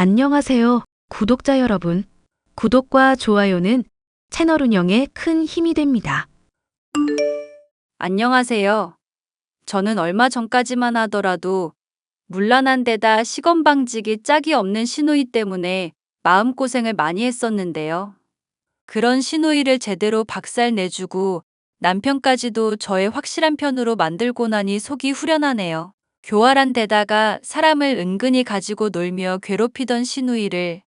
안녕하세요, 구독자 여러분. 구독과 좋아요는 채널 운영에 큰 힘이 됩니다. 안녕하세요. 저는 얼마 전까지만 하더라도 문란한 데다 시건 방지기 짝이 없는 시누이 때문에 마음고생을 많이 했었는데요. 그런 시누이를 제대로 박살 내주고 남편까지도 저의 확실한 편으로 만들고 나니 속이 후련하네요. 교활한 데다가 사람을 은근히 가지고 놀며 괴롭히던 시누이를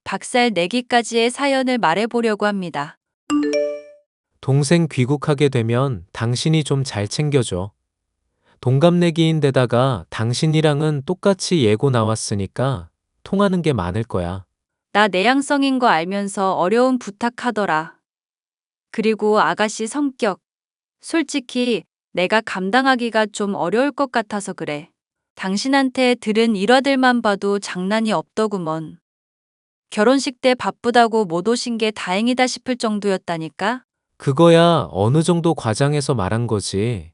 박살 내기까지의 사연을 말해보려고 합니다. 동생 귀국하게 되면 당신이 좀 잘 챙겨줘. 동갑내기인데다가 당신이랑은 똑같이 예고 나왔으니까 통하는 게 많을 거야. 나 내향성인 거 알면서 어려운 부탁하더라. 그리고 아가씨 성격. 솔직히 내가 감당하기가 좀 어려울 것 같아서 그래. 당신한테 들은 일화들만 봐도 장난이 없더구먼. 결혼식 때 바쁘다고 못 오신 게 다행이다 싶을 정도였다니까? 그거야 어느 정도 과장해서 말한 거지.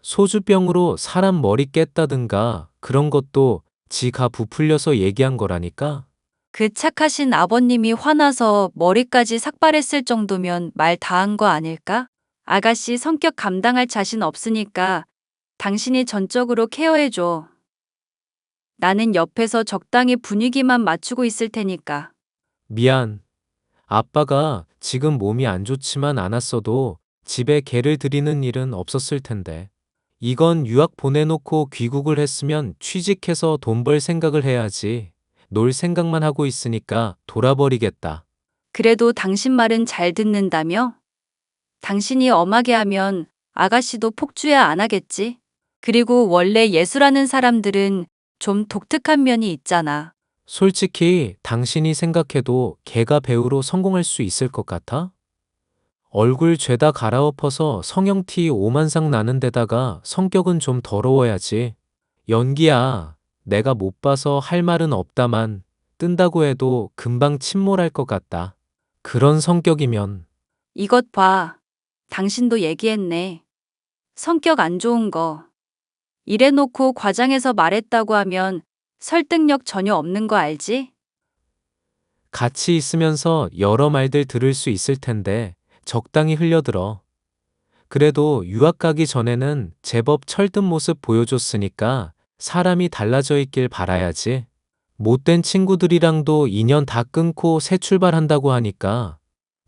소주병으로 사람 머리 깼다든가 그런 것도 지가 부풀려서 얘기한 거라니까? 그 착하신 아버님이 화나서 머리까지 삭발했을 정도면 말 다 한 거 아닐까? 아가씨 성격 감당할 자신 없으니까 당신이 전적으로 케어해줘. 나는 옆에서 적당히 분위기만 맞추고 있을 테니까. 미안. 아빠가 지금 몸이 안 좋지만 않았어도 집에 개를 들이는 일은 없었을 텐데. 이건 유학 보내놓고 귀국을 했으면 취직해서 돈 벌 생각을 해야지. 놀 생각만 하고 있으니까 돌아버리겠다. 그래도 당신 말은 잘 듣는다며? 당신이 엄하게 하면 아가씨도 폭주야 안 하겠지? 그리고 원래 예술하는 사람들은 좀 독특한 면이 있잖아. 솔직히 당신이 생각해도 걔가 배우로 성공할 수 있을 것 같아? 얼굴 죄다 갈아엎어서 성형티 오만상 나는 데다가 성격은 좀 더러워야지. 연기야. 내가 못 봐서 할 말은 없다만 뜬다고 해도 금방 침몰할 것 같다. 그런 성격이면 이것 봐. 당신도 얘기했네. 성격 안 좋은 거. 이래놓고 과장해서 말했다고 하면 설득력 전혀 없는 거 알지? 같이 있으면서 여러 말들 들을 수 있을 텐데 적당히 흘려들어. 그래도 유학 가기 전에는 제법 철든 모습 보여줬으니까 사람이 달라져 있길 바라야지. 못된 친구들이랑도 인연 다 끊고 새 출발한다고 하니까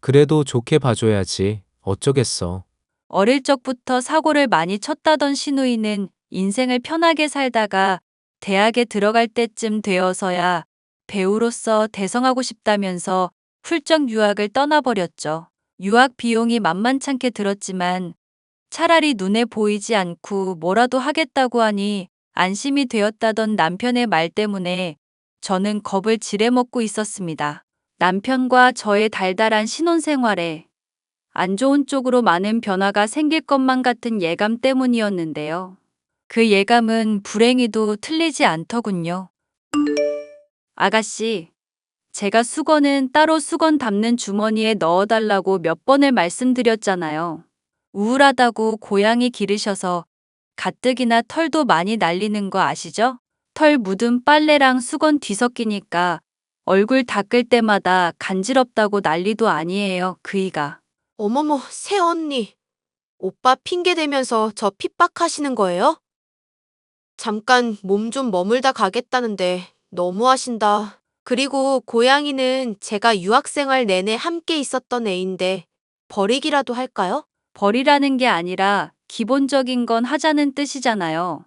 그래도 좋게 봐줘야지. 어쩌겠어. 어릴 적부터 사고를 많이 쳤다던 시누이는 인생을 편하게 살다가 대학에 들어갈 때쯤 되어서야 배우로서 대성하고 싶다면서 훌쩍 유학을 떠나버렸죠. 유학 비용이 만만찮게 들었지만 차라리 눈에 보이지 않고 뭐라도 하겠다고 하니 안심이 되었다던 남편의 말 때문에 저는 겁을 지레먹고 있었습니다. 남편과 저의 달달한 신혼생활에 안 좋은 쪽으로 많은 변화가 생길 것만 같은 예감 때문이었는데요. 그 예감은 불행히도 틀리지 않더군요. 아가씨, 제가 수건은 따로 수건 담는 주머니에 넣어달라고 몇 번을 말씀드렸잖아요. 우울하다고 고양이 기르셔서 가뜩이나 털도 많이 날리는 거 아시죠? 털 묻은 빨래랑 수건 뒤섞이니까 얼굴 닦을 때마다 간지럽다고 난리도 아니에요, 그이가. 어머머, 새언니. 오빠 핑계 대면서 저 핍박하시는 거예요? 잠깐 몸 좀 머물다 가겠다는데 너무하신다. 그리고 고양이는 제가 유학생활 내내 함께 있었던 애인데 버리기라도 할까요? 버리라는 게 아니라 기본적인 건 하자는 뜻이잖아요.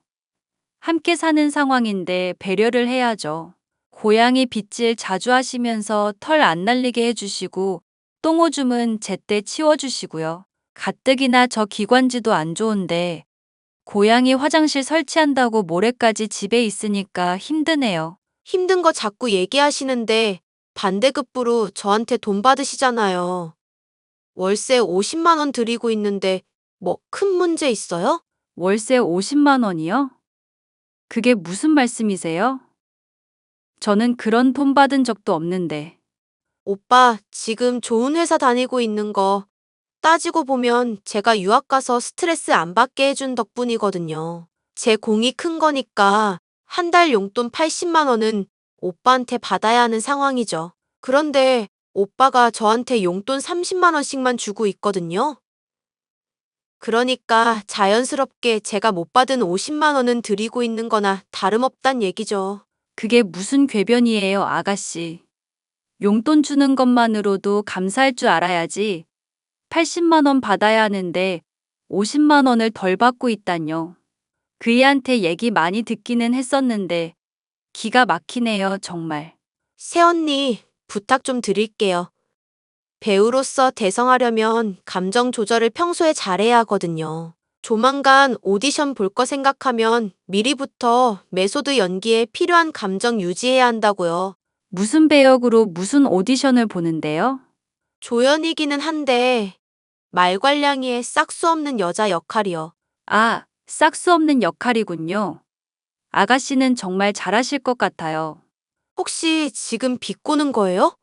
함께 사는 상황인데 배려를 해야죠. 고양이 빗질 자주 하시면서 털 안 날리게 해주시고 똥오줌은 제때 치워주시고요. 가뜩이나 저 기관지도 안 좋은데 고양이 화장실 설치한다고 모레까지 집에 있으니까 힘드네요. 힘든 거 자꾸 얘기하시는데 반대급부로 저한테 돈 받으시잖아요. 월세 50만 원 드리고 있는데 뭐 큰 문제 있어요? 월세 50만 원이요? 그게 무슨 말씀이세요? 저는 그런 돈 받은 적도 없는데. 오빠 지금 좋은 회사 다니고 있는 거 따지고 보면 제가 유학 가서 스트레스 안 받게 해준 덕분이거든요. 제 공이 큰 거니까 한 달 용돈 80만 원은 오빠한테 받아야 하는 상황이죠. 그런데 오빠가 저한테 용돈 30만 원씩만 주고 있거든요. 그러니까 자연스럽게 제가 못 받은 50만 원은 드리고 있는 거나 다름없단 얘기죠. 그게 무슨 궤변이에요, 아가씨. 용돈 주는 것만으로도 감사할 줄 알아야지. 80만 원 받아야 하는데 50만 원을 덜 받고 있다뇨. 그이한테 얘기 많이 듣기는 했었는데 기가 막히네요, 정말. 새언니, 부탁 좀 드릴게요. 배우로서 대성하려면 감정 조절을 평소에 잘해야 하거든요. 조만간 오디션 볼 거 생각하면 미리부터 메소드 연기에 필요한 감정 유지해야 한다고요. 무슨 배역으로 무슨 오디션을 보는데요? 조연이기는 한데 말괄량이의 싹수 없는 여자 역할이요. 아, 싹수 없는 역할이군요. 아가씨는 정말 잘하실 것 같아요. 혹시 지금 비꼬는 거예요?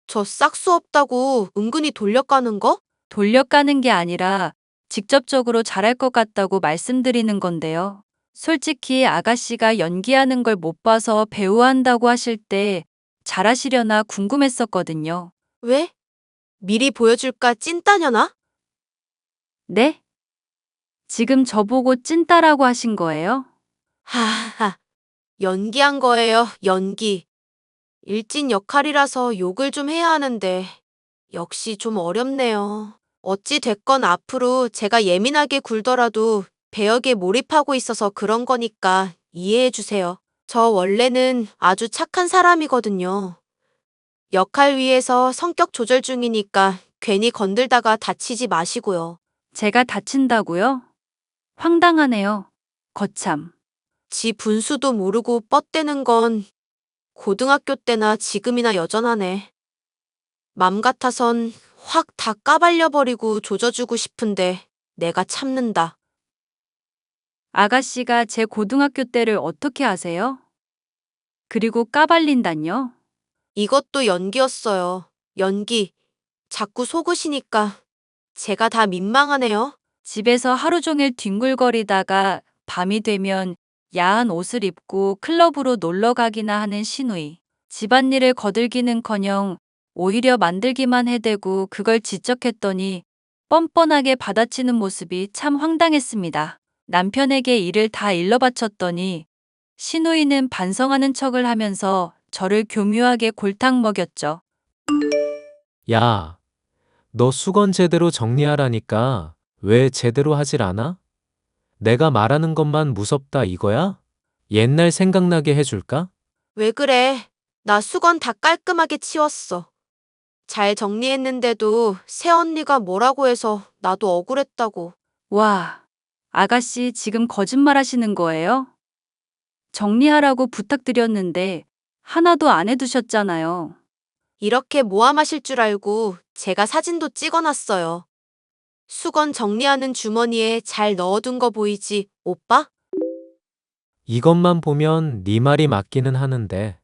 저 싹수 없다고 은근히 돌려까는 거? 돌려까는 게 아니라 직접적으로 잘할 것 같다고 말씀드리는 건데요. 솔직히 아가씨가 연기하는 걸 못 봐서 배우한다고 하실 때 잘하시려나 궁금했었거든요. 왜? 미리 보여줄까 찐따녀나? 네? 지금 저보고 찐따라고 하신 거예요? 하하, 연기한 거예요, 연기. 일진 역할이라서 욕을 좀 해야 하는데 역시 좀 어렵네요. 어찌 됐건 앞으로 제가 예민하게 굴더라도 배역에 몰입하고 있어서 그런 거니까 이해해 주세요. 저 원래는 아주 착한 사람이거든요. 역할 위해서 성격 조절 중이니까 괜히 건들다가 다치지 마시고요. 제가 다친다고요? 황당하네요. 거참. 지 분수도 모르고 뻗대는 건 고등학교 때나 지금이나 여전하네. 맘 같아선 확 다 까발려버리고 조져주고 싶은데 내가 참는다. 아가씨가 제 고등학교 때를 어떻게 아세요? 그리고 까발린다뇨? 이것도 연기였어요. 연기. 자꾸 속으시니까 제가 다 민망하네요. 집에서 하루 종일 뒹굴거리다가 밤이 되면 야한 옷을 입고 클럽으로 놀러 가기나 하는 시누이. 집안일을 거들기는커녕 오히려 만들기만 해대고 그걸 지적했더니 뻔뻔하게 받아치는 모습이 참 황당했습니다. 남편에게 일을 다 일러 바쳤더니 시누이는 반성하는 척을 하면서 저를 교묘하게 골탕 먹였죠. 야, 너 수건 제대로 정리하라니까 왜 제대로 하질 않아? 내가 말하는 것만 무섭다 이거야? 옛날 생각나게 해줄까? 왜 그래? 나 수건 다 깔끔하게 치웠어. 잘 정리했는데도 새언니가 뭐라고 해서 나도 억울했다고. 와, 아가씨 지금 거짓말 하시는 거예요? 정리하라고 부탁드렸는데 하나도 안 해두셨잖아요. 이렇게 모함하실 줄 알고 제가 사진도 찍어놨어요. 수건 정리하는 주머니에 잘 넣어둔 거 보이지, 오빠? 이것만 보면 네 말이 맞기는 하는데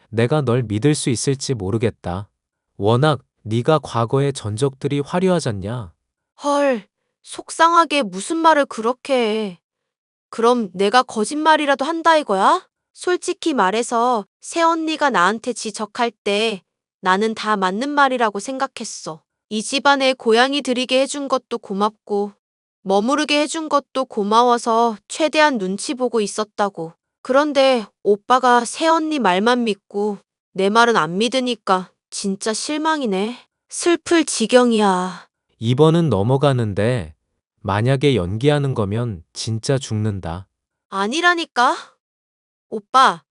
내가 널 믿을 수 있을지 모르겠다. 워낙 네가 과거의 전적들이 화려하잖냐. 헐, 속상하게 무슨 말을 그렇게 해. 그럼 내가 거짓말이라도 한다 이거야? 솔직히 말해서 새언니가 나한테 지적할 때 나는 다 맞는 말이라고 생각했어. 이 집안에 고양이 들이게 해준 것도 고맙고 머무르게 해준 것도 고마워서 최대한 눈치 보고 있었다고. 그런데 오빠가 새언니 말만 믿고 내 말은 안 믿으니까 진짜 실망이네. 슬플 지경이야. 이번은 넘어가는데 만약에 연기하는 거면 진짜 죽는다. 아니라니까. 오빠,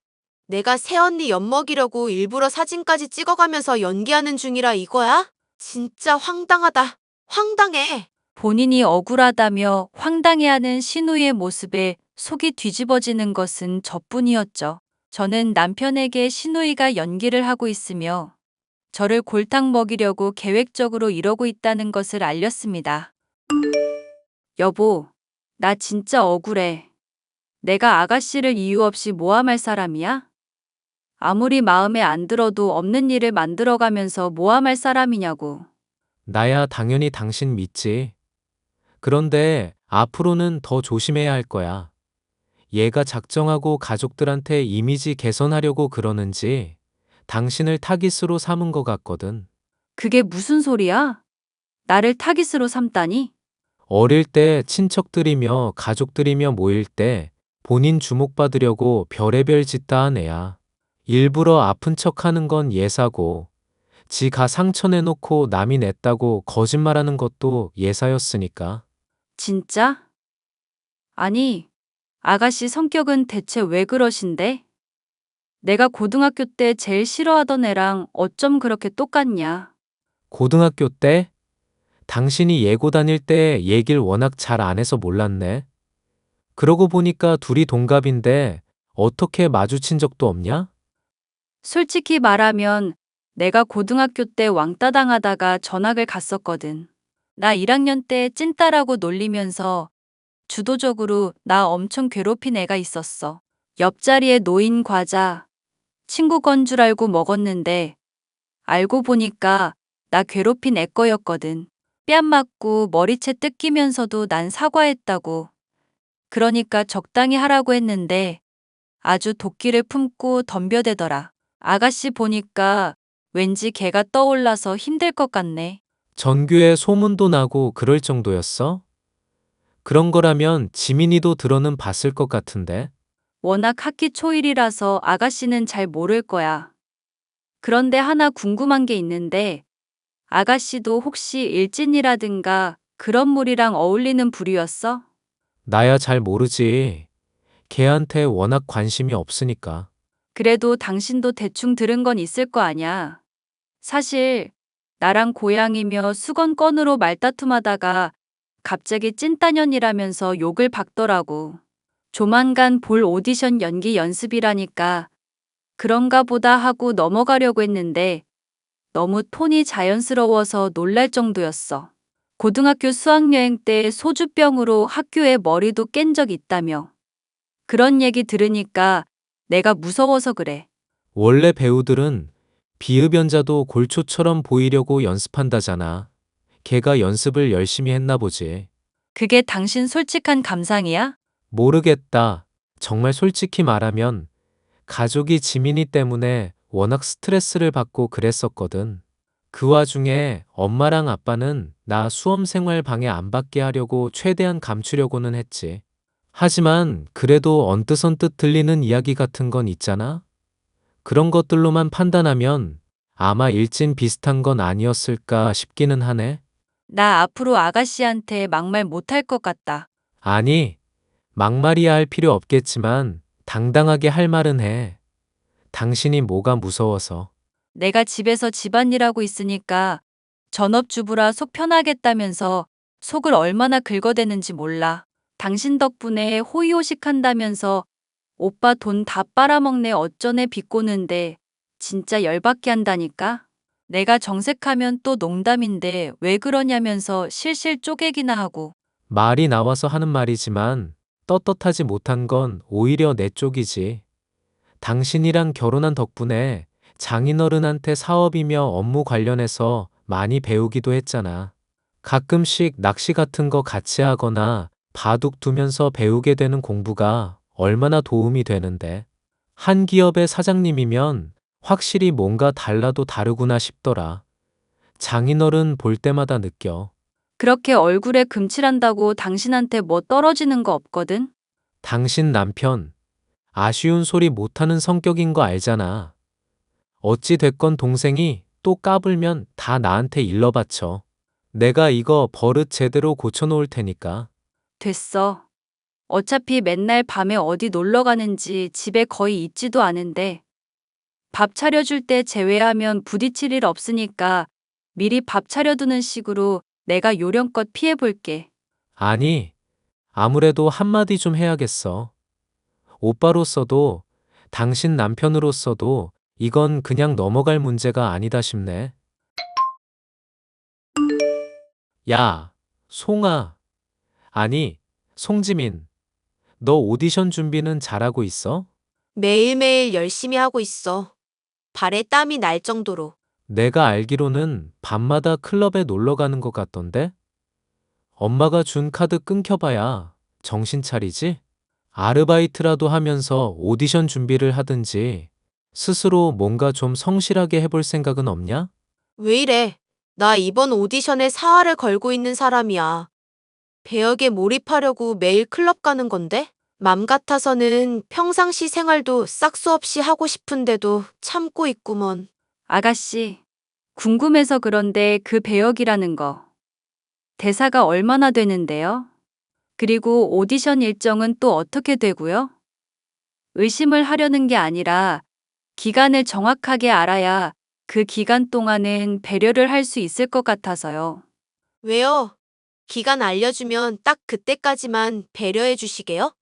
내가 새언니 엿먹이려고 일부러 사진까지 찍어가면서 연기하는 중이라 이거야? 진짜 황당하다. 황당해. 본인이 억울하다며 황당해하는 신우의 모습에 속이 뒤집어지는 것은 저뿐이었죠. 저는 남편에게 신우이가 연기를 하고 있으며 저를 골탕 먹이려고 계획적으로 이러고 있다는 것을 알렸습니다. 여보, 나 진짜 억울해. 내가 아가씨를 이유 없이 모함할 사람이야? 아무리 마음에 안 들어도 없는 일을 만들어가면서 모함할 사람이냐고. 나야 당연히 당신 믿지. 그런데 앞으로는 더 조심해야 할 거야. 얘가 작정하고 가족들한테 이미지 개선하려고 그러는지 당신을 타깃으로 삼은 것 같거든. 그게 무슨 소리야? 나를 타깃으로 삼다니? 어릴 때 친척들이며 가족들이며 모일 때 본인 주목받으려고 별의별 짓 다 한 애야. 일부러 아픈 척 하는 건 예사고, 지가 상처 내놓고 남이 냈다고 거짓말하는 것도 예사였으니까. 진짜? 아니, 아가씨 성격은 대체 왜 그러신데? 내가 고등학교 때 제일 싫어하던 애랑 어쩜 그렇게 똑같냐? 고등학교 때 당신이 예고 다닐 때 얘길 워낙 잘 안 해서 몰랐네. 그러고 보니까 둘이 동갑인데 어떻게 마주친 적도 없냐? 솔직히 말하면 내가 고등학교 때 왕따 당하다가 전학을 갔었거든. 나 1학년 때 찐따라고 놀리면서 주도적으로 나 엄청 괴롭힌 애가 있었어. 옆자리에 놓인 과자, 친구 건 줄 알고 먹었는데 알고 보니까 나 괴롭힌 애 거였거든. 뺨 맞고 머리채 뜯기면서도 난 사과했다고. 그러니까 적당히 하라고 했는데 아주 도끼를 품고 덤벼대더라. 아가씨 보니까 왠지 걔가 떠올라서 힘들 것 같네. 전교에 소문도 나고 그럴 정도였어? 그런 거라면 지민이도 들어는 봤을 것 같은데. 워낙 학기 초일이라서 아가씨는 잘 모를 거야. 그런데 하나 궁금한 게 있는데 아가씨도 혹시 일진이라든가 그런 무리랑 어울리는 부류였어? 나야 잘 모르지. 걔한테 워낙 관심이 없으니까. 그래도 당신도 대충 들은 건 있을 거 아냐. 사실 나랑 고양이며 수건건으로 말다툼하다가 갑자기 찐따년이라면서 욕을 박더라고. 조만간 볼 오디션 연기 연습이라니까 그런가 보다 하고 넘어가려고 했는데 너무 톤이 자연스러워서 놀랄 정도였어. 고등학교 수학여행 때 소주병으로 학교에 머리도 깬 적 있다며. 그런 얘기 들으니까 내가 무서워서 그래. 원래 배우들은 비흡연자도 골초처럼 보이려고 연습한다잖아. 걔가 연습을 열심히 했나 보지. 그게 당신 솔직한 감상이야? 모르겠다. 정말 솔직히 말하면 가족이 지민이 때문에 워낙 스트레스를 받고 그랬었거든. 그 와중에 엄마랑 아빠는 나 수험생활 방해 안 받게 하려고 최대한 감추려고는 했지. 하지만 그래도 언뜻언뜻 들리는 이야기 같은 건 있잖아? 그런 것들로만 판단하면 아마 일진 비슷한 건 아니었을까 싶기는 하네. 나 앞으로 아가씨한테 막말 못할 것 같다. 아니, 막말이야 할 필요 없겠지만 당당하게 할 말은 해. 당신이 뭐가 무서워서. 내가 집에서 집안일하고 있으니까 전업주부라 속 편하겠다면서 속을 얼마나 긁어대는지 몰라. 당신 덕분에 호의호식한다면서 오빠 돈 다 빨아먹네 어쩌네 비꼬는데 진짜 열받게 한다니까? 내가 정색하면 또 농담인데 왜 그러냐면서 실실 쪼개기나 하고. 말이 나와서 하는 말이지만 떳떳하지 못한 건 오히려 내 쪽이지. 당신이랑 결혼한 덕분에 장인어른한테 사업이며 업무 관련해서 많이 배우기도 했잖아. 가끔씩 낚시 같은 거 같이 하거나 바둑 두면서 배우게 되는 공부가 얼마나 도움이 되는데. 한 기업의 사장님이면 확실히 뭔가 달라도 다르구나 싶더라. 장인어른 볼 때마다 느껴. 그렇게 얼굴에 금칠한다고 당신한테 뭐 떨어지는 거 없거든? 당신 남편, 아쉬운 소리 못하는 성격인 거 알잖아. 어찌 됐건 동생이 또 까불면 다 나한테 일러 바쳐. 내가 이거 버릇 제대로 고쳐놓을 테니까. 됐어. 어차피 맨날 밤에 어디 놀러 가는지 집에 거의 있지도 않은데 밥 차려줄 때 제외하면 부딪힐 일 없으니까 미리 밥 차려두는 식으로 내가 요령껏 피해볼게. 아니, 아무래도 한마디 좀 해야겠어. 오빠로서도 당신 남편으로서도 이건 그냥 넘어갈 문제가 아니다 싶네. 야, 송아. 아니, 송지민. 너 오디션 준비는 잘하고 있어? 매일매일 열심히 하고 있어. 발에 땀이 날 정도로. 내가 알기로는 밤마다 클럽에 놀러 가는 것 같던데? 엄마가 준 카드 끊겨봐야 정신 차리지? 아르바이트라도 하면서 오디션 준비를 하든지 스스로 뭔가 좀 성실하게 해볼 생각은 없냐? 왜 이래? 나 이번 오디션에 사활을 걸고 있는 사람이야. 배역에 몰입하려고 매일 클럽 가는 건데? 맘 같아서는 평상시 생활도 싹수 없이 하고 싶은데도 참고 있구먼. 아가씨, 궁금해서 그런데 그 배역이라는 거. 대사가 얼마나 되는데요? 그리고 오디션 일정은 또 어떻게 되고요? 의심을 하려는 게 아니라 기간을 정확하게 알아야 그 기간 동안은 배려를 할 수 있을 것 같아서요. 왜요? 기간 알려주면 딱 그때까지만 배려해 주시게요?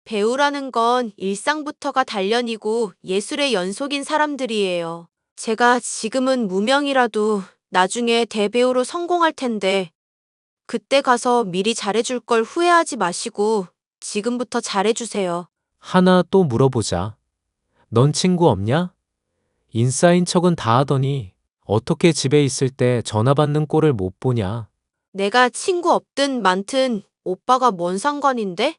배우라는 건 일상부터가 단련이고 예술의 연속인 사람들이에요. 제가 지금은 무명이라도 나중에 대배우로 성공할 텐데 그때 가서 미리 잘해줄 걸 후회하지 마시고 지금부터 잘해주세요. 하나 또 물어보자. 넌 친구 없냐? 인싸인 척은 다 하더니 어떻게 집에 있을 때 전화 받는 꼴을 못 보냐? 내가 친구 없든 많든 오빠가 뭔 상관인데?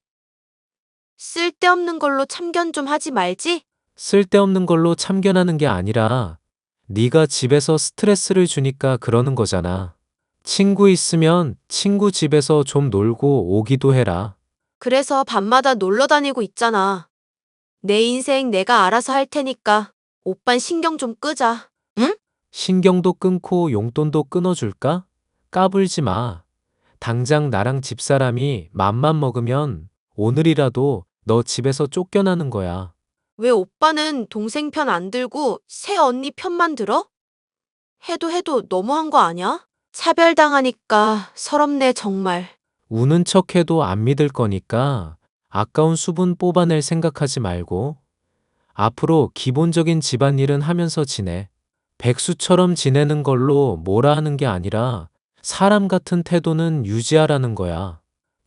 쓸데없는 걸로 참견 좀 하지 말지? 쓸데없는 걸로 참견하는 게 아니라 네가 집에서 스트레스를 주니까 그러는 거잖아. 친구 있으면 친구 집에서 좀 놀고 오기도 해라. 그래서 밤마다 놀러 다니고 있잖아. 내 인생 내가 알아서 할 테니까 오빤 신경 좀 끄자. 응? 신경도 끊고 용돈도 끊어줄까? 까불지 마. 당장 나랑 집사람이 맘만 먹으면 오늘이라도 너 집에서 쫓겨나는 거야. 왜 오빠는 동생 편 안 들고 새 언니 편만 들어? 해도 너무한 거 아냐? 차별당하니까 서럽네 정말. 우는 척해도 안 믿을 거니까 아까운 수분 뽑아낼 생각하지 말고 앞으로 기본적인 집안일은 하면서 지내. 백수처럼 지내는 걸로 뭐라 하는 게 아니라 사람 같은 태도는 유지하라는 거야.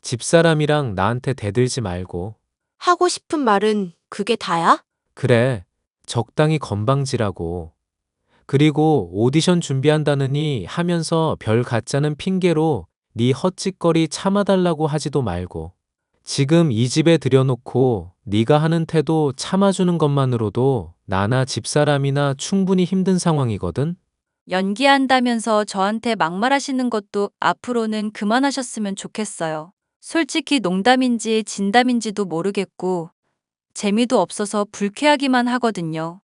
집사람이랑 나한테 대들지 말고. 하고 싶은 말은 그게 다야? 그래, 적당히 건방지라고. 그리고 오디션 준비한다느니 하면서 별 가짜는 핑계로 네 헛짓거리 참아달라고 하지도 말고. 지금 이 집에 들여놓고 네가 하는 태도 참아주는 것만으로도 나나 집사람이나 충분히 힘든 상황이거든? 연기한다면서 저한테 막말하시는 것도 앞으로는 그만하셨으면 좋겠어요. 솔직히 농담인지 진담인지도 모르겠고 재미도 없어서 불쾌하기만 하거든요.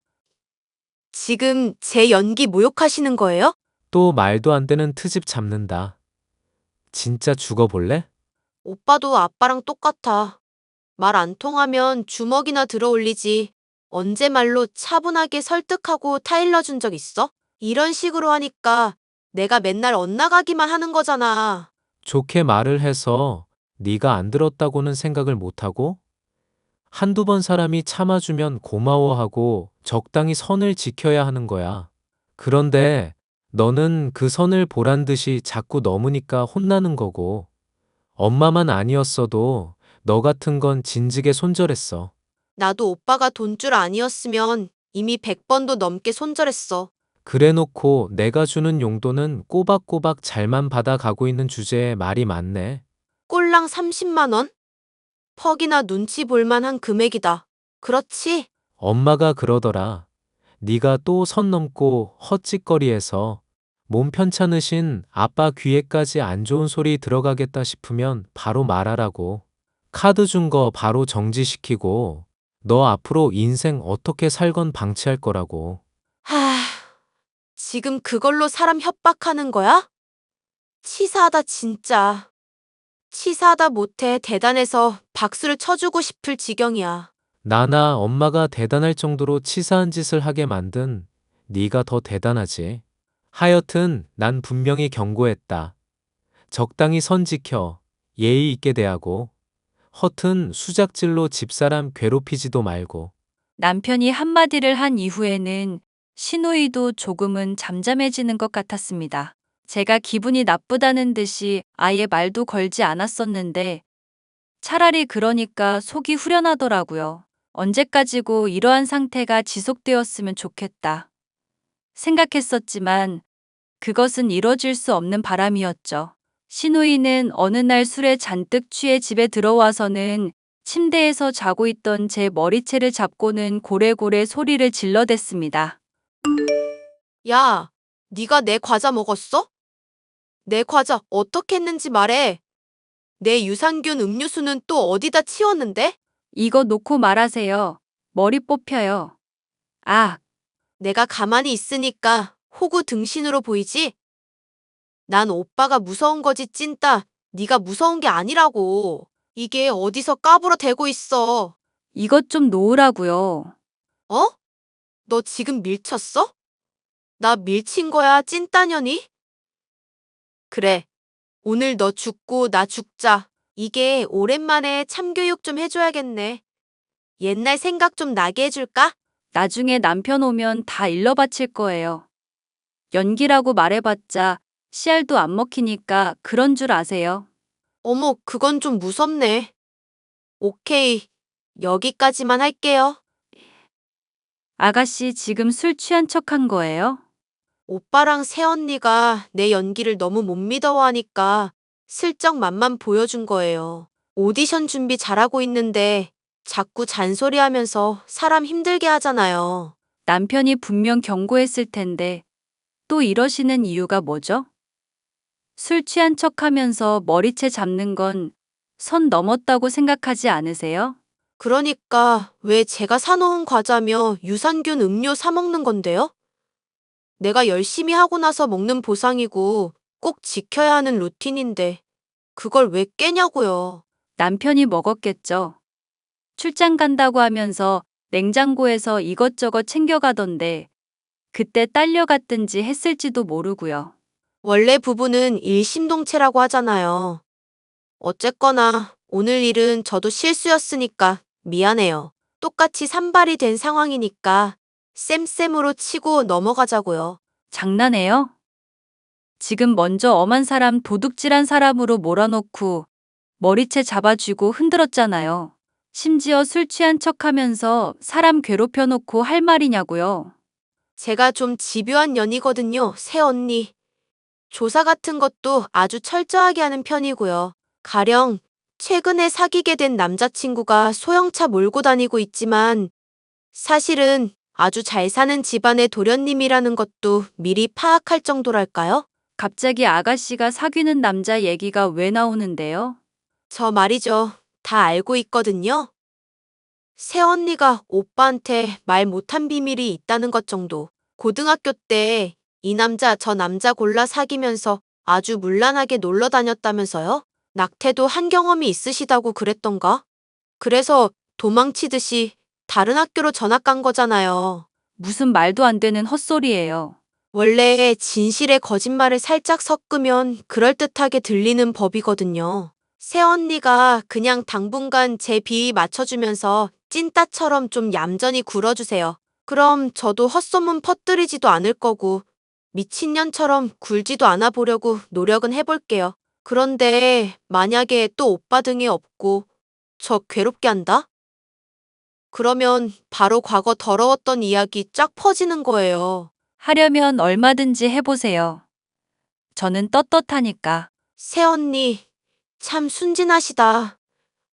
지금 제 연기 모욕하시는 거예요? 또 말도 안 되는 트집 잡는다. 진짜 죽어볼래? 오빠도 아빠랑 똑같아. 말 안 통하면 주먹이나 들어 올리지. 언제 말로 차분하게 설득하고 타일러 준 적 있어? 이런 식으로 하니까 내가 맨날 엇나가기만 하는 거잖아. 좋게 말을 해서 네가 안 들었다고는 생각을 못하고 한두 번 사람이 참아주면 고마워하고 적당히 선을 지켜야 하는 거야. 그런데 너는 그 선을 보란 듯이 자꾸 넘으니까 혼나는 거고 엄마만 아니었어도 너 같은 건 진즉에 손절했어. 나도 오빠가 돈줄 아니었으면 이미 100번도 넘게 손절했어. 그래 놓고 내가 주는 용돈은 꼬박꼬박 잘만 받아가고 있는 주제에 말이 많네. 꼴랑 30만 원? 퍽이나 눈치 볼 만한 금액이다. 그렇지? 엄마가 그러더라. 네가 또 선 넘고 헛짓거리해서 몸 편찮으신 아빠 귀에까지 안 좋은 소리 들어가겠다 싶으면 바로 말하라고. 카드 준 거 바로 정지시키고 너 앞으로 인생 어떻게 살건 방치할 거라고. 하, 지금 그걸로 사람 협박하는 거야? 치사하다 진짜. 치사하다 못해 대단해서 박수를 쳐주고 싶을 지경이야. 나나 엄마가 대단할 정도로 치사한 짓을 하게 만든 네가 더 대단하지. 하여튼 난 분명히 경고했다. 적당히 선 지켜 예의 있게 대하고 허튼 수작질로 집사람 괴롭히지도 말고. 남편이 한마디를 한 이후에는 시누이도 조금은 잠잠해지는 것 같았습니다. 제가 기분이 나쁘다는 듯이 아예 말도 걸지 않았었는데 차라리 그러니까 속이 후련하더라고요. 언제까지고 이러한 상태가 지속되었으면 좋겠다 생각했었지만 그것은 이뤄질 수 없는 바람이었죠. 시누이는 어느 날 술에 잔뜩 취해 집에 들어와서는 침대에서 자고 있던 제 머리채를 잡고는 고래고래 소리를 질러댔습니다. 야, 네가 내 과자 먹었어? 내 과자 어떻게 했는지 말해. 내 유산균 음료수는 또 어디다 치웠는데? 이거 놓고 말하세요. 머리 뽑혀요. 아, 내가 가만히 있으니까 호구 등신으로 보이지? 난 오빠가 무서운 거지 찐따. 네가 무서운 게 아니라고. 이게 어디서 까불어 대고 있어. 이것 좀 놓으라고요. 어? 너 지금 밀쳤어? 나 밀친 거야 찐따년이? 그래. 오늘 너 죽고 나 죽자. 이게 오랜만에 참교육 좀 해줘야겠네. 옛날 생각 좀 나게 해줄까? 나중에 남편 오면 다 일러 바칠 거예요. 연기라고 말해봤자 씨알도 안 먹히니까 그런 줄 아세요. 어머, 그건 좀 무섭네. 오케이. 여기까지만 할게요. 아가씨 지금 술 취한 척한 거예요? 오빠랑 새언니가 내 연기를 너무 못 믿어하니까 슬쩍 맛만 보여준 거예요. 오디션 준비 잘하고 있는데 자꾸 잔소리하면서 사람 힘들게 하잖아요. 남편이 분명 경고했을 텐데 또 이러시는 이유가 뭐죠? 술 취한 척하면서 머리채 잡는 건 선 넘었다고 생각하지 않으세요? 그러니까 왜 제가 사놓은 과자며 유산균 음료 사 먹는 건데요? 내가 열심히 하고 나서 먹는 보상이고 꼭 지켜야 하는 루틴인데 그걸 왜 깨냐고요. 남편이 먹었겠죠. 출장 간다고 하면서 냉장고에서 이것저것 챙겨가던데 그때 딸려갔든지 했을지도 모르고요. 원래 부부는 일심동체라고 하잖아요. 어쨌거나 오늘 일은 저도 실수였으니까 미안해요. 똑같이 산발이 된 상황이니까 쌤쌤으로 치고 넘어가자고요. 장난해요? 지금 먼저 엄한 사람 도둑질한 사람으로 몰아놓고 머리채 잡아쥐고 흔들었잖아요. 심지어 술 취한 척하면서 사람 괴롭혀놓고 할 말이냐고요. 제가 좀 집요한 년이거든요, 새언니. 조사 같은 것도 아주 철저하게 하는 편이고요. 가령 최근에 사귀게 된 남자친구가 소형차 몰고 다니고 있지만 사실은 아주 잘 사는 집안의 도련님이라는 것도 미리 파악할 정도랄까요? 갑자기 아가씨가 사귀는 남자 얘기가 왜 나오는데요? 저 말이죠. 다 알고 있거든요. 새언니가 오빠한테 말 못한 비밀이 있다는 것 정도. 고등학교 때 이 남자 저 남자 골라 사귀면서 아주 문란하게 놀러 다녔다면서요? 낙태도 한 경험이 있으시다고 그랬던가? 그래서 도망치듯이 다른 학교로 전학 간 거잖아요. 무슨 말도 안 되는 헛소리예요. 원래 진실에 거짓말을 살짝 섞으면 그럴듯하게 들리는 법이거든요. 새언니가 그냥 당분간 제 비위 맞춰주면서 찐따처럼 좀 얌전히 굴어주세요. 그럼 저도 헛소문 퍼뜨리지도 않을 거고 미친년처럼 굴지도 않아 보려고 노력은 해볼게요. 그런데 만약에 또 오빠 등에 업고 저 괴롭게 한다? 그러면 바로 과거 더러웠던 이야기 쫙 퍼지는 거예요. 하려면 얼마든지 해보세요. 저는 떳떳하니까. 새언니, 참 순진하시다.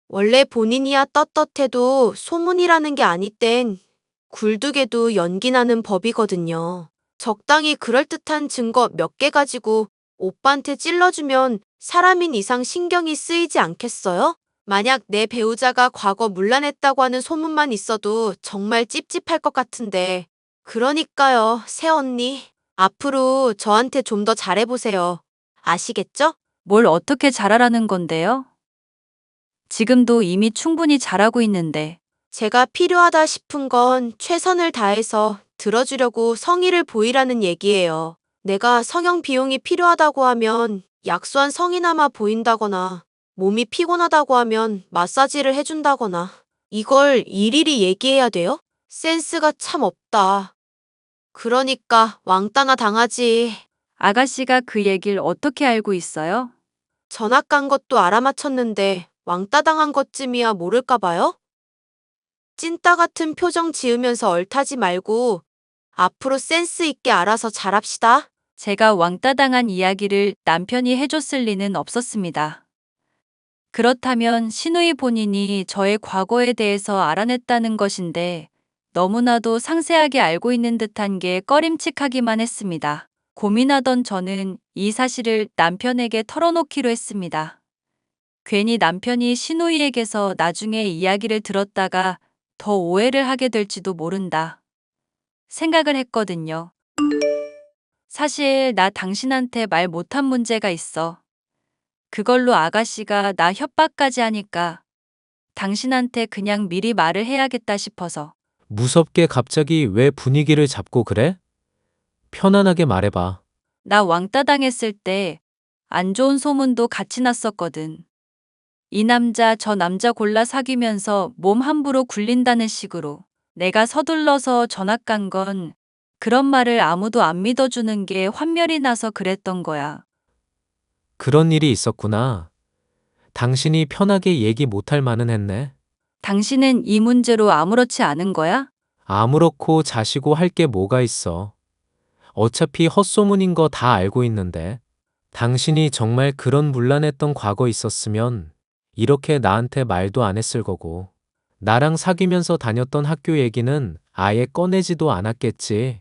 원래 본인이야 떳떳해도 소문이라는 게 아니 땐 굴뚝에도 연기 나는 법이거든요. 적당히 그럴듯한 증거 몇 개 가지고 오빠한테 찔러주면 사람인 이상 신경이 쓰이지 않겠어요? 만약 내 배우자가 과거 문란했다고 하는 소문만 있어도 정말 찝찝할 것 같은데. 그러니까요, 새언니. 앞으로 저한테 좀 더 잘해보세요. 아시겠죠? 뭘 어떻게 잘하라는 건데요? 지금도 이미 충분히 잘하고 있는데. 제가 필요하다 싶은 건 최선을 다해서 들어주려고 성의를 보이라는 얘기예요. 내가 성형 비용이 필요하다고 하면 약소한 성의나마 보인다거나 몸이 피곤하다고 하면 마사지를 해준다거나 이걸 일일이 얘기해야 돼요? 센스가 참 없다. 그러니까 왕따나 당하지. 아가씨가 그 얘기를 어떻게 알고 있어요? 전학 간 것도 알아맞혔는데 왕따 당한 것쯤이야 모를까 봐요? 찐따 같은 표정 지으면서 얼타지 말고 앞으로 센스 있게 알아서 잘합시다. 제가 왕따 당한 이야기를 남편이 해줬을 리는 없었습니다. 그렇다면 신우이 본인이 저의 과거에 대해서 알아냈다는 것인데 너무나도 상세하게 알고 있는 듯한 게 꺼림칙하기만 했습니다. 고민하던 저는 이 사실을 남편에게 털어놓기로 했습니다. 괜히 남편이 신우이에게서 나중에 이야기를 들었다가 더 오해를 하게 될지도 모른다 생각을 했거든요. 사실 나 당신한테 말 못한 문제가 있어. 그걸로 아가씨가 나 협박까지 하니까 당신한테 그냥 미리 말을 해야겠다 싶어서. 무섭게 갑자기 왜 분위기를 잡고 그래? 편안하게 말해봐. 나 왕따 당했을 때 안 좋은 소문도 같이 났었거든. 이 남자 저 남자 골라 사귀면서 몸 함부로 굴린다는 식으로. 내가 서둘러서 전학 간 건 그런 말을 아무도 안 믿어주는 게 환멸이 나서 그랬던 거야. 그런 일이 있었구나. 당신이 편하게 얘기 못할 만은 했네. 당신은 이 문제로 아무렇지 않은 거야? 아무렇고 자시고 할 게 뭐가 있어. 어차피 헛소문인 거 다 알고 있는데. 당신이 정말 그런 문란했던 과거 있었으면 이렇게 나한테 말도 안 했을 거고. 나랑 사귀면서 다녔던 학교 얘기는 아예 꺼내지도 않았겠지.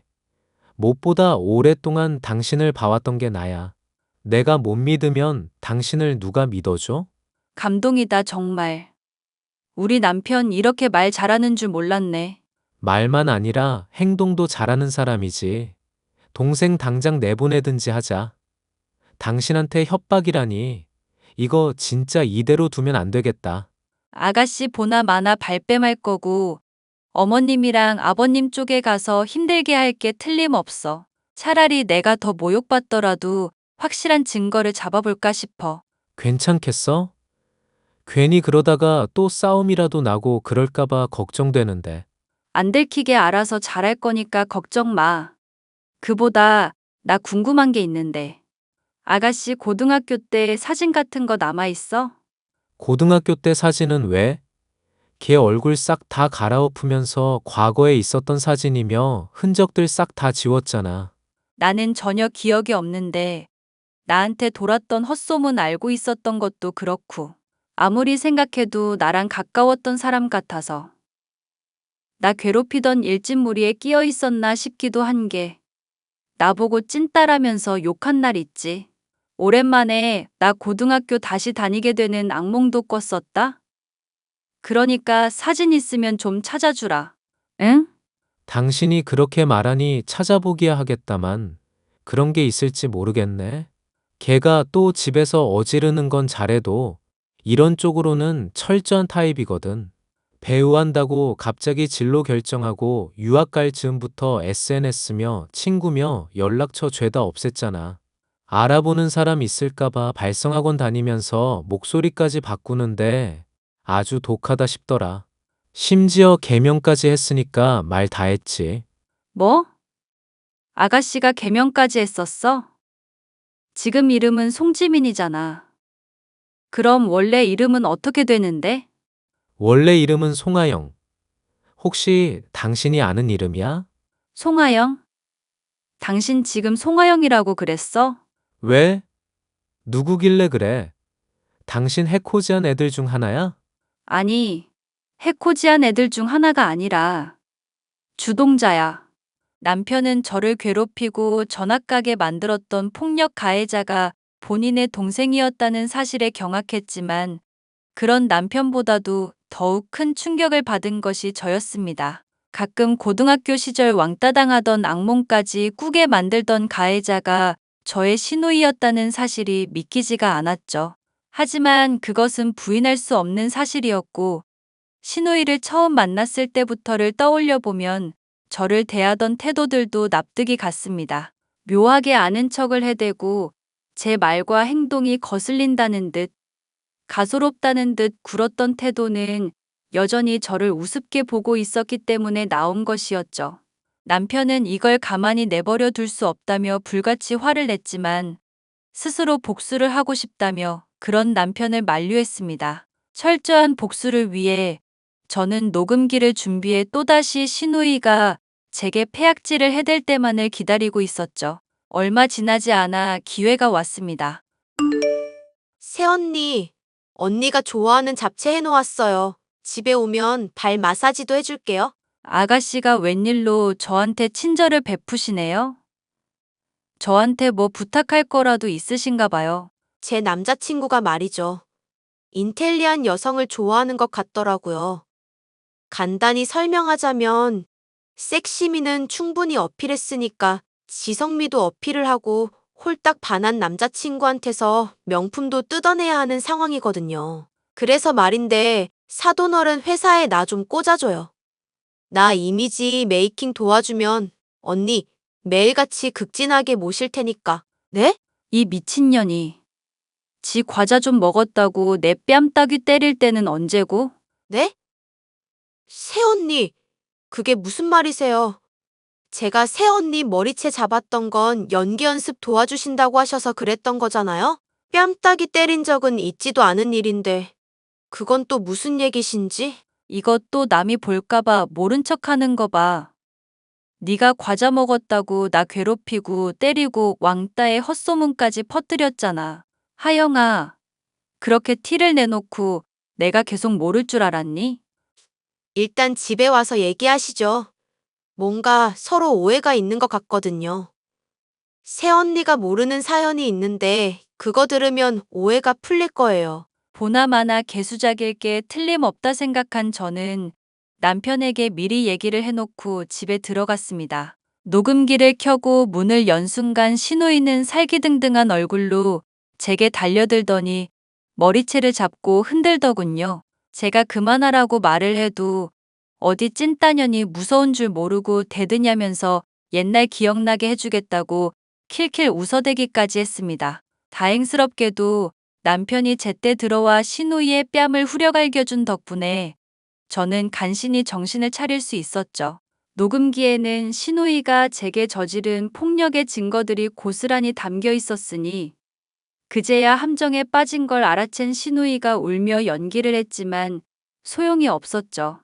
무엇보다 오랫동안 당신을 봐왔던 게 나야. 내가 못 믿으면 당신을 누가 믿어줘? 감동이다, 정말. 우리 남편 이렇게 말 잘하는 줄 몰랐네. 말만 아니라 행동도 잘하는 사람이지. 동생 당장 내보내든지 하자. 당신한테 협박이라니. 이거 진짜 이대로 두면 안 되겠다. 아가씨 보나 마나 발뺌할 거고 어머님이랑 아버님 쪽에 가서 힘들게 할 게 틀림없어. 차라리 내가 더 모욕받더라도 확실한 증거를 잡아볼까 싶어. 괜찮겠어? 괜히 그러다가 또 싸움이라도 나고 그럴까봐 걱정되는데. 안 들키게 알아서 잘할 거니까 걱정 마. 그보다 나 궁금한 게 있는데. 아가씨 고등학교 때 사진 같은 거 남아있어? 고등학교 때 사진은 왜? 걔 얼굴 싹 다 갈아엎으면서 과거에 있었던 사진이며 흔적들 싹 다 지웠잖아. 나는 전혀 기억이 없는데 나한테 돌았던 헛소문 알고 있었던 것도 그렇고 아무리 생각해도 나랑 가까웠던 사람 같아서 나 괴롭히던 일진무리에 끼어 있었나 싶기도 한 게 나보고 찐따라면서 욕한 날 있지. 오랜만에 나 고등학교 다시 다니게 되는 악몽도 꿨었다. 그러니까 사진 있으면 좀 찾아주라. 응? 당신이 그렇게 말하니 찾아보기야 하겠다만 그런 게 있을지 모르겠네. 걔가 또 집에서 어지르는 건 잘해도 이런 쪽으로는 철저한 타입이거든. 배우한다고 갑자기 진로 결정하고 유학 갈 즈음부터 SNS며 친구며 연락처 죄다 없앴잖아. 알아보는 사람 있을까봐 발성학원 다니면서 목소리까지 바꾸는데 아주 독하다 싶더라. 심지어 개명까지 했으니까 말 다 했지. 뭐? 아가씨가 개명까지 했었어? 지금 이름은 송지민이잖아. 그럼 원래 이름은 어떻게 되는데? 원래 이름은 송하영. 혹시 당신이 아는 이름이야? 송하영? 당신 지금 송하영이라고 그랬어? 왜? 누구길래 그래? 당신 해코지한 애들 중 하나야? 아니, 해코지한 애들 중 하나가 아니라 주동자야. 남편은 저를 괴롭히고 전학 가게 만들었던 폭력 가해자가 본인의 동생이었다는 사실에 경악했지만 그런 남편보다도 더욱 큰 충격을 받은 것이 저였습니다. 가끔 고등학교 시절 왕따 당하던 악몽까지 꾸게 만들던 가해자가 저의 시누이였다는 사실이 믿기지가 않았죠. 하지만 그것은 부인할 수 없는 사실이었고 시누이를 처음 만났을 때부터를 떠올려 보면 저를 대하던 태도들도 납득이 갔습니다. 묘하게 아는 척을 해대고 제 말과 행동이 거슬린다는 듯 가소롭다는 듯 굴었던 태도는 여전히 저를 우습게 보고 있었기 때문에 나온 것이었죠. 남편은 이걸 가만히 내버려 둘 수 없다며 불같이 화를 냈지만 스스로 복수를 하고 싶다며 그런 남편을 만류했습니다. 철저한 복수를 위해 저는 녹음기를 준비해 또다시 시누이가 제게 패악질을 해댈 때만을 기다리고 있었죠. 얼마 지나지 않아 기회가 왔습니다. 새언니, 언니가 좋아하는 잡채 해놓았어요. 집에 오면 발 마사지도 해줄게요. 아가씨가 웬일로 저한테 친절을 베푸시네요? 저한테 뭐 부탁할 거라도 있으신가 봐요. 제 남자친구가 말이죠. 인텔리한 여성을 좋아하는 것 같더라고요. 간단히 설명하자면 섹시미는 충분히 어필했으니까 지성미도 어필을 하고 홀딱 반한 남자친구한테서 명품도 뜯어내야 하는 상황이거든요. 그래서 말인데 사돈어른 회사에 나 좀 꽂아줘요. 나 이미지 메이킹 도와주면 언니 매일같이 극진하게 모실 테니까. 네? 이 미친년이. 지 과자 좀 먹었다고 내 뺨 따귀 때릴 때는 언제고? 네? 새언니, 그게 무슨 말이세요? 제가 새언니 머리채 잡았던 건 연기 연습 도와주신다고 하셔서 그랬던 거잖아요? 뺨따기 때린 적은 있지도 않은 일인데, 그건 또 무슨 얘기신지? 이것도 남이 볼까봐 모른 척 하는 거 봐. 네가 과자 먹었다고 나 괴롭히고 때리고 왕따의 헛소문까지 퍼뜨렸잖아. 하영아, 그렇게 티를 내놓고 내가 계속 모를 줄 알았니? 일단 집에 와서 얘기하시죠. 뭔가 서로 오해가 있는 것 같거든요. 새언니가 모르는 사연이 있는데, 그거 들으면 오해가 풀릴 거예요. 보나마나 개수작일 게 틀림없다 생각한 저는 남편에게 미리 얘기를 해놓고 집에 들어갔습니다. 녹음기를 켜고 문을 연 순간 신우이는 살기등등한 얼굴로 제게 달려들더니 머리채를 잡고 흔들더군요. 제가 그만하라고 말을 해도 어디 찐따년이 무서운 줄 모르고 대드냐면서 옛날 기억나게 해주겠다고 킬킬 웃어대기까지 했습니다. 다행스럽게도 남편이 제때 들어와 신우이의 뺨을 후려갈겨준 덕분에 저는 간신히 정신을 차릴 수 있었죠. 녹음기에는 신우이가 제게 저지른 폭력의 증거들이 고스란히 담겨 있었으니 그제야 함정에 빠진 걸 알아챈 신우이가 울며 연기를 했지만 소용이 없었죠.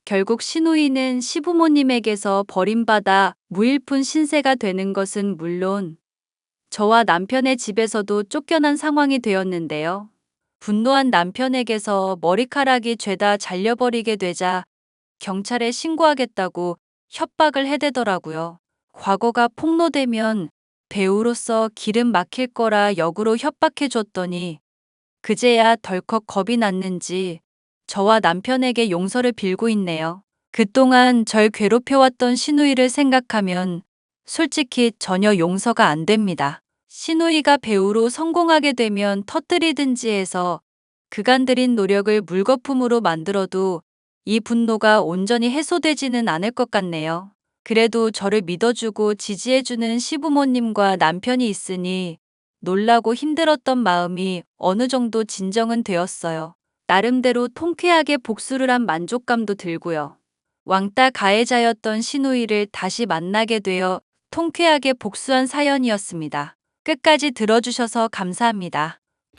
결국 신우이는 시부모님에게서 버림받아 무일푼 신세가 되는 것은 물론 저와 남편의 집에서도 쫓겨난 상황이 되었는데요. 분노한 남편에게서 머리카락이 죄다 잘려버리게 되자 경찰에 신고하겠다고 협박을 해대더라고요. 과거가 폭로되면 배우로서 기름 막힐 거라 역으로 협박해줬더니 그제야 덜컥 겁이 났는지 저와 남편에게 용서를 빌고 있네요. 그동안 절 괴롭혀왔던 신우이를 생각하면 솔직히 전혀 용서가 안 됩니다. 신우이가 배우로 성공하게 되면 터뜨리든지 해서 그간 들인 노력을 물거품으로 만들어도 이 분노가 온전히 해소되지는 않을 것 같네요. 그래도 저를 믿어주고 지지해주는 시부모님과 남편이 있으니 놀라고 힘들었던 마음이 어느 정도 진정은 되었어요. 나름대로 통쾌하게 복수를 한 만족감도 들고요. 왕따 가해자였던 신우이를 다시 만나게 되어 통쾌하게 복수한 사연이었습니다. 끝까지 들어주셔서 감사합니다.